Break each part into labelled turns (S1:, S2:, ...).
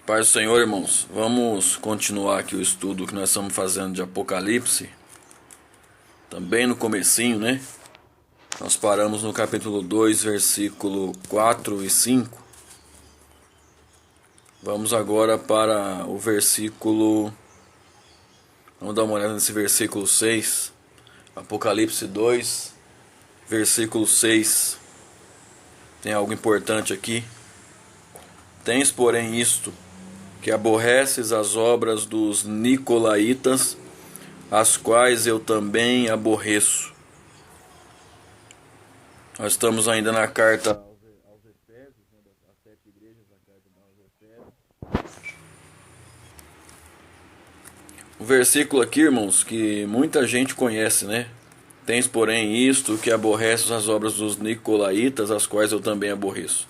S1: Paz do Senhor, irmãos. Vamos continuar aqui o estudo que nós estamos fazendo de Apocalipse. Também no comecinho, né? Nós paramos no capítulo 2, versículo 4 e 5. Vamos agora para o versículo... Vamos dar uma olhada nesse versículo 6. Apocalipse 2, versículo 6. Tem algo importante aqui. Tens, porém, isto, que aborreces as obras dos nicolaítas, as quais eu também aborreço. Nós estamos ainda na carta aos Efésios, das 7 igrejas da carta aos Efésios. O versículo aqui, irmãos, que muita gente conhece, né? Tens, porém, isto, que aborreces as obras dos nicolaítas, as quais eu também aborreço.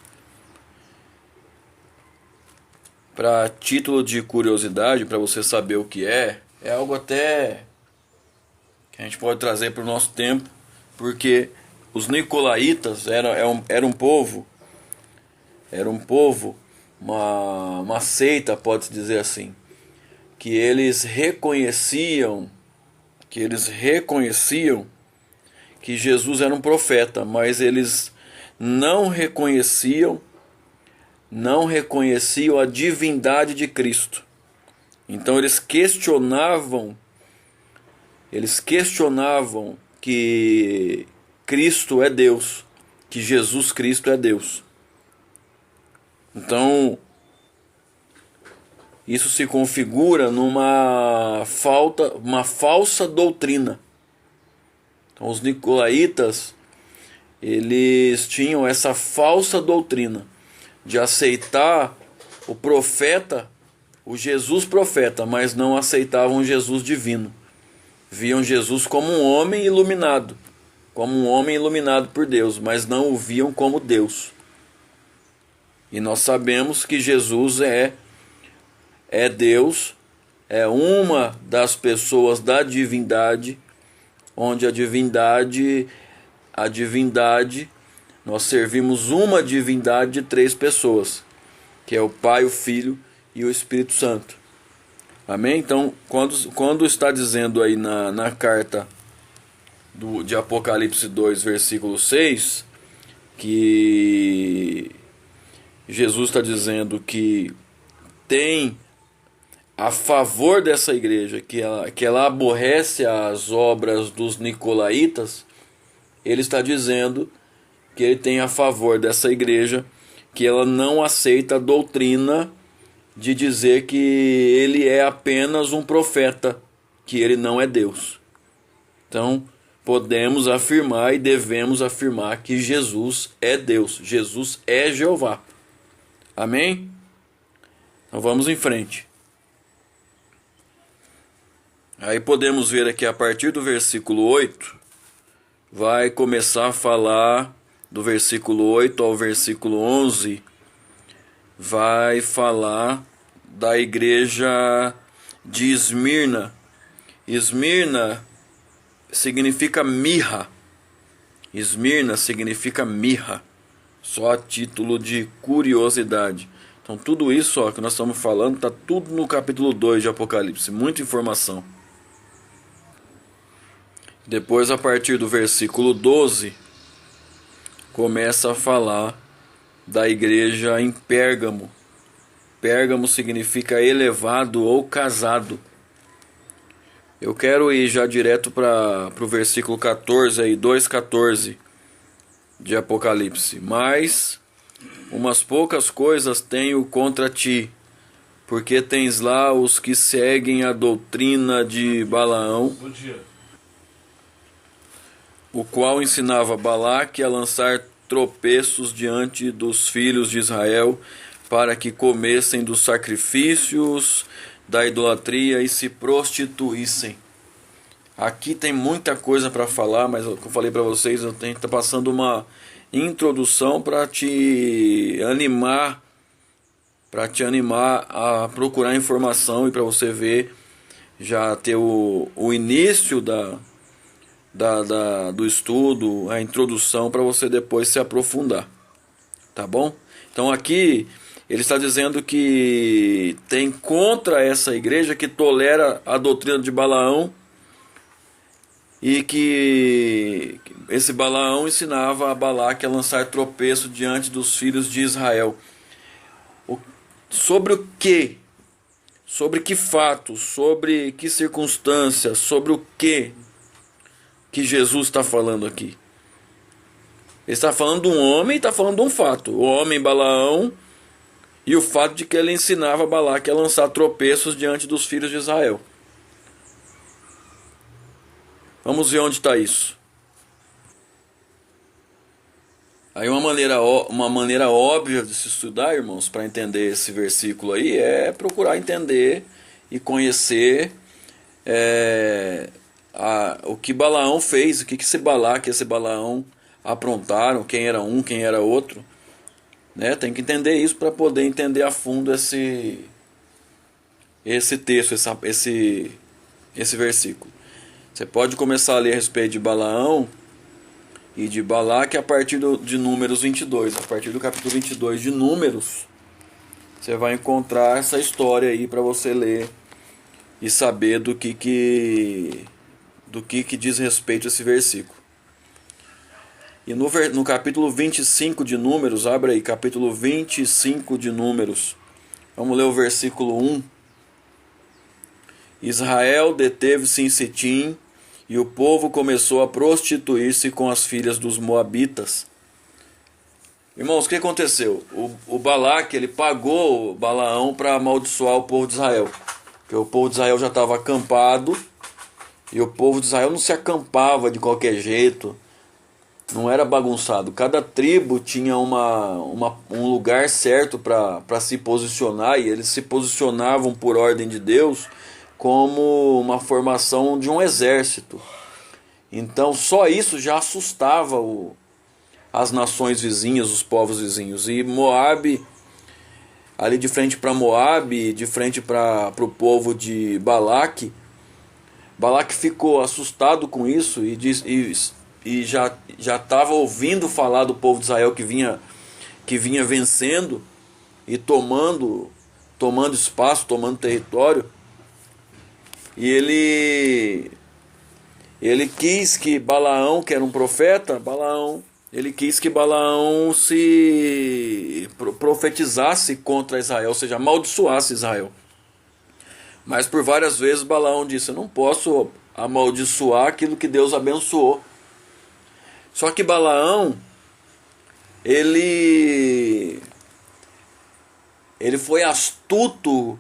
S1: Para título de curiosidade, para você saber o que é algo até que a gente pode trazer para o nosso tempo, porque os nicolaítas era um povo, uma seita, pode-se dizer assim, que eles reconheciam que Jesus era um profeta, mas eles não reconheciam a divindade de Cristo. Então eles questionavam que Cristo é Deus, que Jesus Cristo é Deus. Então isso se configura numa falsa doutrina. Então os nicolaítas, eles tinham essa falsa doutrina de aceitar o profeta, o Jesus profeta, mas não aceitavam Jesus divino. Viam Jesus como um homem iluminado por Deus, mas não o viam como Deus. E nós sabemos que Jesus é Deus, é uma das pessoas da divindade, onde a divindade, nós servimos uma divindade de 3 pessoas, que é o Pai, o Filho e o Espírito Santo. Amém? Então, quando está dizendo aí na carta de Apocalipse 2, versículo 6, que Jesus está dizendo que tem a favor dessa igreja, que ela aborrece as obras dos nicolaítas, ele está dizendo que ele tem a favor dessa igreja, que ela não aceita a doutrina de dizer que ele é apenas um profeta, que ele não é Deus. Então, podemos afirmar e devemos afirmar que Jesus é Deus, Jesus é Jeová. Amém? Então vamos em frente. Aí podemos ver aqui a partir do versículo 8, vai começar a falar do versículo 8 ao versículo 11, vai falar da igreja de Esmirna. Esmirna significa mirra. Esmirna significa mirra. Só a título de curiosidade. Então tudo isso que nós estamos falando está tudo no capítulo 2 de Apocalipse. Muita informação. Depois, a partir do versículo 12, começa a falar da igreja em Pérgamo. Pérgamo significa elevado ou casado. Eu quero ir já direto para o versículo 14, aí, 2,14 de Apocalipse. Mas umas poucas coisas tenho contra ti, porque tens lá os que seguem a doutrina de Balaão, o qual ensinava Balaque a lançar tropeços diante dos filhos de Israel, para que comessem dos sacrifícios da idolatria e se prostituíssem. Aqui tem muita coisa para falar, mas como eu falei para vocês, eu tenho que estar passando uma introdução para te animar a procurar informação e para você ver, já ter o início do estudo, a introdução, para você depois se aprofundar. Tá bom? Então aqui Ele está dizendo que tem contra essa igreja que tolera a doutrina de Balaão e que esse Balaão ensinava a Balaque a lançar tropeço diante dos filhos de Israel. Sobre o que? Sobre que fatos? Sobre que circunstâncias? Sobre o que Jesus está falando aqui? Ele está falando de um homem e está falando de um fato. O homem Balaão e o fato de que ele ensinava Balaque a lançar tropeços diante dos filhos de Israel. Vamos ver onde está isso. Aí uma maneira óbvia de se estudar, irmãos, para entender esse versículo aí, é procurar entender e conhecer o que Balaão fez, o que esse Balaque e esse Balaão aprontaram, quem era um, quem era outro. Né? Tem que entender isso para poder entender a fundo esse texto, esse versículo. Você pode começar a ler a respeito de Balaão e de Balaque a partir de Números 22. A partir do capítulo 22 de Números, você vai encontrar essa história aí para você ler e saber do que diz respeito a esse versículo. E no capítulo 25 de Números, abre aí, capítulo 25 de Números, vamos ler o versículo 1. Israel deteve-se em Sitim, e o povo começou a prostituir-se com as filhas dos moabitas. Irmãos, o que aconteceu? O Balaque, ele pagou o Balaão para amaldiçoar o povo de Israel. Porque o povo de Israel já estava acampado, e o povo de Israel não se acampava de qualquer jeito, não era bagunçado. Cada tribo tinha um lugar certo para se posicionar, e eles se posicionavam por ordem de Deus como uma formação de um exército. Então só isso já assustava as nações vizinhas, os povos vizinhos. E Moabe, ali de frente para Moabe, de frente para o povo de Balaque, Balaque ficou assustado com isso e já estava ouvindo falar do povo de Israel que vinha vencendo e tomando espaço, tomando território. E ele quis que Balaão, que era um profeta, ele quis que Balaão se profetizasse contra Israel, ou seja, amaldiçoasse Israel. Mas por várias vezes Balaão disse: eu não posso amaldiçoar aquilo que Deus abençoou. Só que Balaão, ele foi astuto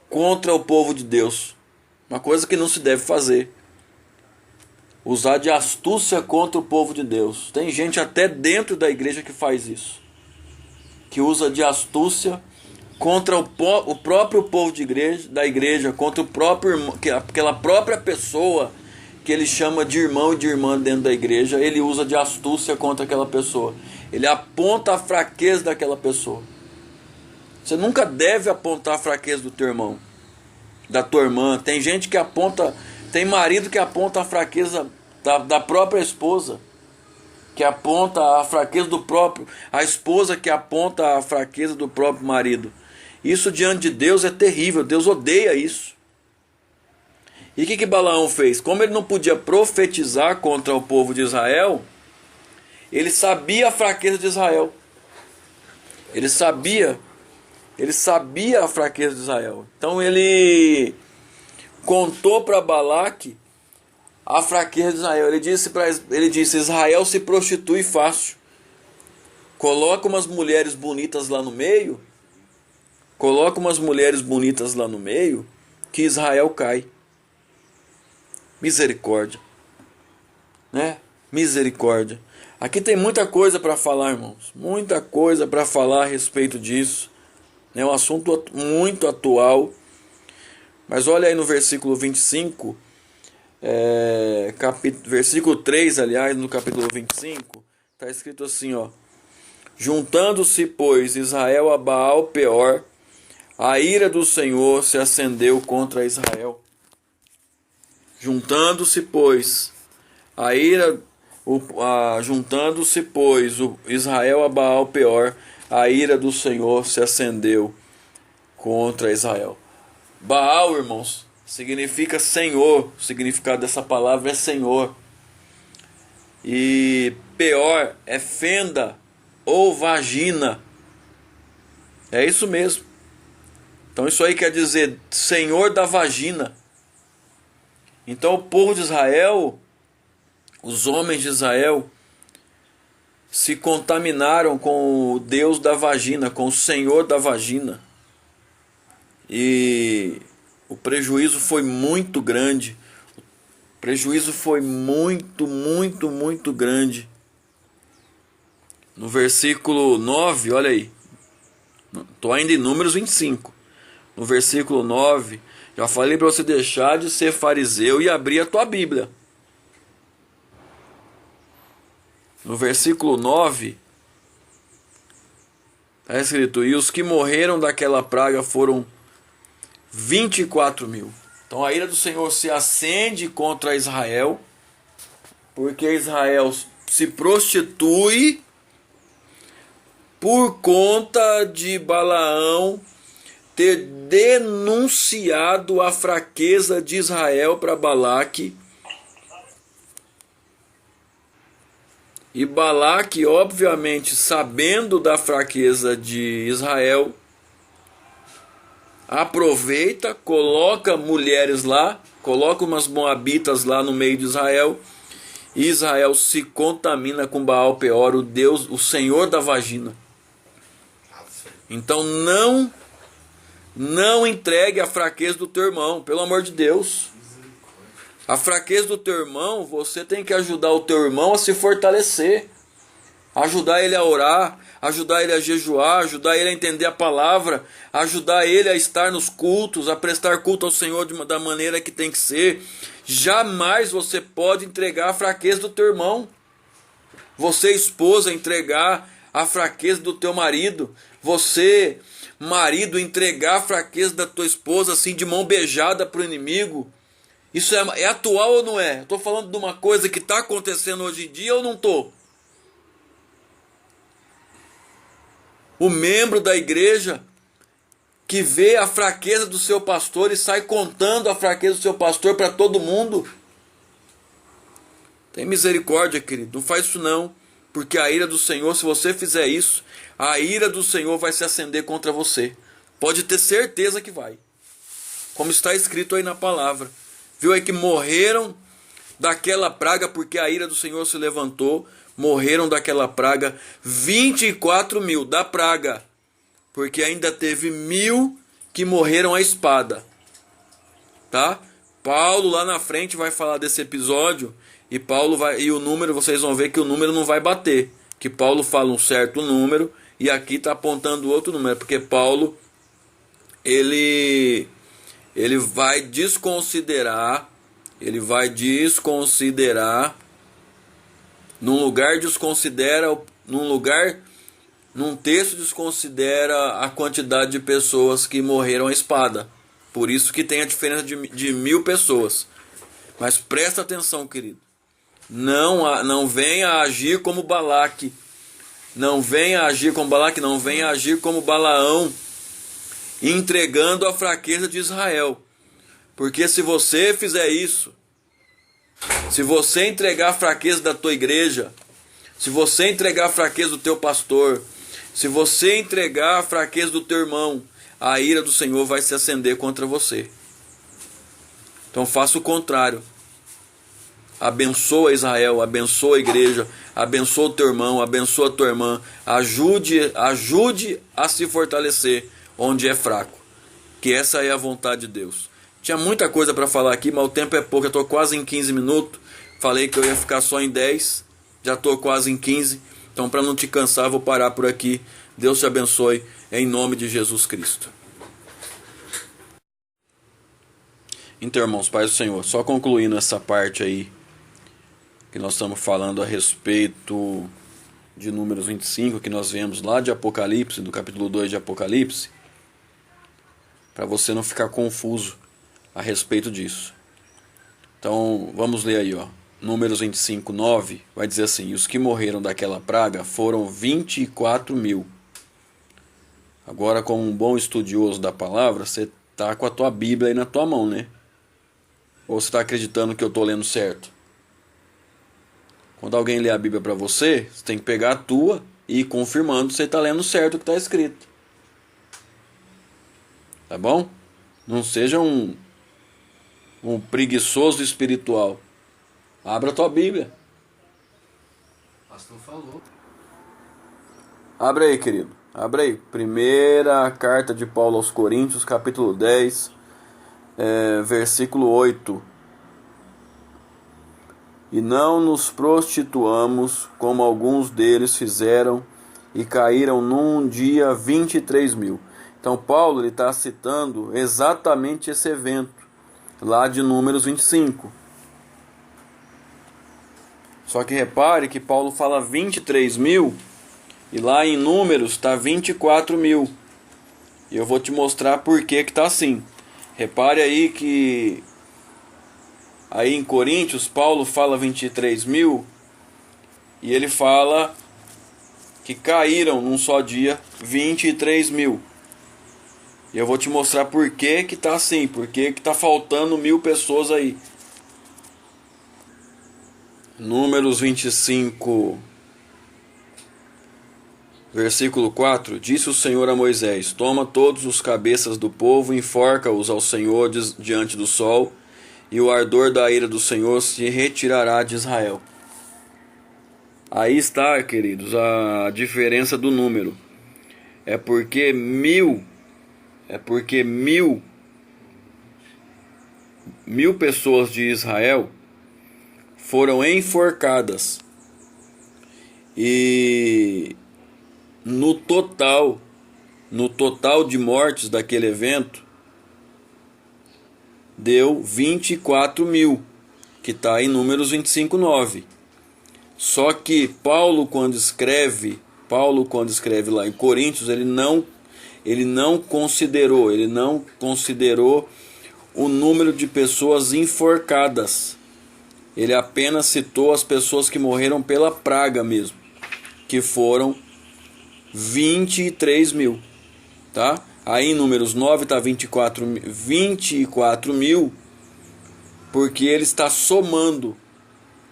S1: contra o povo de Deus. Uma coisa que não se deve fazer. Usar de astúcia contra o povo de Deus. Tem gente até dentro da igreja que faz isso. Que usa de astúcia contra o próprio povo da igreja, contra o próprio irmão, aquela própria pessoa que ele chama de irmão e de irmã dentro da igreja. Ele usa de astúcia contra aquela pessoa. Ele aponta a fraqueza daquela pessoa. Você nunca deve apontar a fraqueza do teu irmão, da tua irmã. Tem gente que aponta, tem marido que aponta a fraqueza da própria esposa, que aponta a fraqueza do próprio, a esposa que aponta a fraqueza do próprio marido. Isso diante de Deus é terrível, Deus odeia isso. E o que Balaão fez? Como ele não podia profetizar contra o povo de Israel, ele sabia a fraqueza de Israel. Ele sabia a fraqueza de Israel. Então ele contou para Balaque a fraqueza de Israel. Ele disse: Israel se prostitui fácil. Coloca umas mulheres bonitas lá no meio. Que Israel cai. Misericórdia. Né? Misericórdia. Aqui tem muita coisa para falar, irmãos. Muita coisa para falar a respeito disso. É um assunto muito atual. Mas olha aí no versículo 25, versículo 3, aliás, no capítulo 25, está escrito assim, ó: juntando-se, pois, Israel a Baal Peor, a ira do Senhor se acendeu contra Israel. Juntando-se, pois, Israel a Baal Peor, a ira do Senhor se acendeu contra Israel. Baal, irmãos, significa Senhor. O significado dessa palavra é Senhor. E Peor é fenda ou vagina. É isso mesmo. Então isso aí quer dizer Senhor da vagina. Então o povo de Israel, os homens de Israel, se contaminaram com o Deus da vagina, com o Senhor da vagina. E o prejuízo foi muito grande. O prejuízo foi muito, muito, muito grande. No versículo 9, olha aí. Estou ainda em Números 25. No versículo 9, já falei para você deixar de ser fariseu e abrir a tua Bíblia. No versículo 9, está escrito: e os que morreram daquela praga foram 24 mil. Então a ira do Senhor se acende contra Israel, porque Israel se prostitui por conta de Balaão ter denunciado a fraqueza de Israel para Balaque. E Balaque, obviamente, sabendo da fraqueza de Israel, aproveita, coloca mulheres lá, coloca umas moabitas lá no meio de Israel, e Israel se contamina com Baal Peor, o Deus, o Senhor da vagina. Então não entregue a fraqueza do teu irmão, pelo amor de Deus. A fraqueza do teu irmão, você tem que ajudar o teu irmão a se fortalecer, ajudar ele a orar, ajudar ele a jejuar, ajudar ele a entender a palavra, ajudar ele a estar nos cultos, a prestar culto ao Senhor da maneira que tem que ser. Jamais você pode entregar a fraqueza do teu irmão. Você, esposa, entregar a fraqueza do teu marido. Você, marido, entregar a fraqueza da tua esposa assim de mão beijada para o inimigo. Isso é atual ou não é? Estou falando de uma coisa que está acontecendo hoje em dia ou não estou? O membro da igreja que vê a fraqueza do seu pastor e sai contando a fraqueza do seu pastor para todo mundo. Tem misericórdia, querido. Não faz isso não. Porque a ira do Senhor, se você fizer isso, a ira do Senhor vai se acender contra você. Pode ter certeza que vai. Como está escrito aí na palavra. Viu aí que morreram daquela praga porque a ira do Senhor se levantou. Morreram daquela praga 24 mil da praga. Porque ainda teve 1.000 que morreram à espada. Tá? Paulo lá na frente vai falar desse episódio. E Paulo vai, e o número, vocês vão ver que o número não vai bater. Que Paulo fala um certo número e aqui está apontando outro número. Porque Paulo, ele vai desconsiderar, num texto desconsidera a quantidade de pessoas que morreram à espada. Por isso que tem a diferença de 1.000 pessoas. Mas presta atenção, querido. Não venha agir como Balaque. Não venha agir como Balaque, não venha agir como Balaão, entregando a fraqueza de Israel. Porque se você fizer isso, se você entregar a fraqueza da tua igreja, se você entregar a fraqueza do teu pastor, se você entregar a fraqueza do teu irmão, a ira do Senhor vai se acender contra você. Então faça o contrário. Abençoa Israel, abençoa a igreja, abençoa o teu irmão, abençoa a tua irmã. Ajude a se fortalecer onde é fraco. Que essa é a vontade de Deus. Tinha muita coisa para falar aqui, mas o tempo é pouco. Eu estou quase em 15 minutos. Falei que eu ia ficar só em 10. Já estou quase em 15. Então, para não te cansar, vou parar por aqui. Deus te abençoe, em nome de Jesus Cristo. Então, irmãos, paz do Senhor, só concluindo essa parte aí, que nós estamos falando a respeito de Números 25, que nós vemos lá de Apocalipse, do capítulo 2 de Apocalipse, para você não ficar confuso a respeito disso. Então, vamos ler aí, ó. Números 25:9, vai dizer assim: e os que morreram daquela praga foram 24 mil. Agora, como um bom estudioso da palavra, você tá com a tua Bíblia aí na tua mão, né? Ou você está acreditando que eu estou lendo certo? Quando alguém lê a Bíblia para você, você tem que pegar a tua e ir confirmando se você está lendo certo o que está escrito. Tá bom? Não seja um preguiçoso espiritual. Abra a tua Bíblia.
S2: O pastor falou.
S1: Abre aí, querido. Abre aí. Primeira carta de Paulo aos Coríntios, capítulo 10, versículo 8. E não nos prostituamos, como alguns deles fizeram, e caíram num dia 23.000. Então Paulo está citando exatamente esse evento, lá de Números 25. Só que repare que Paulo fala 23.000, e lá em Números está 24.000. E eu vou te mostrar por que está assim. Repare aí que aí em Coríntios, Paulo fala 23.000 e ele fala que caíram num só dia 23.000. E eu vou te mostrar por que está assim, por que está faltando 1.000 pessoas aí. Números 25, versículo 4. Disse o Senhor a Moisés: toma todos os cabeças do povo, enforca-os ao Senhor diante do sol, e o ardor da ira do Senhor se retirará de Israel. Aí está, queridos, a diferença do número. É porque mil pessoas de Israel foram enforcadas. E no total de mortes daquele evento, deu 24.000, que está em Números 25:9. Só que Paulo quando escreve lá em Coríntios, ele não considerou o número de pessoas enforcadas. Ele apenas citou as pessoas que morreram pela praga mesmo, que foram 23.000, tá? Aí em Números 9 está 24.000, porque ele está somando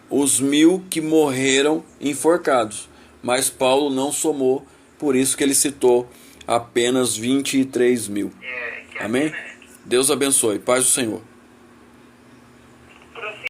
S1: os 1.000 que morreram enforcados. Mas Paulo não somou, por isso que ele citou apenas 23.000. Amém? Deus abençoe. Paz do Senhor.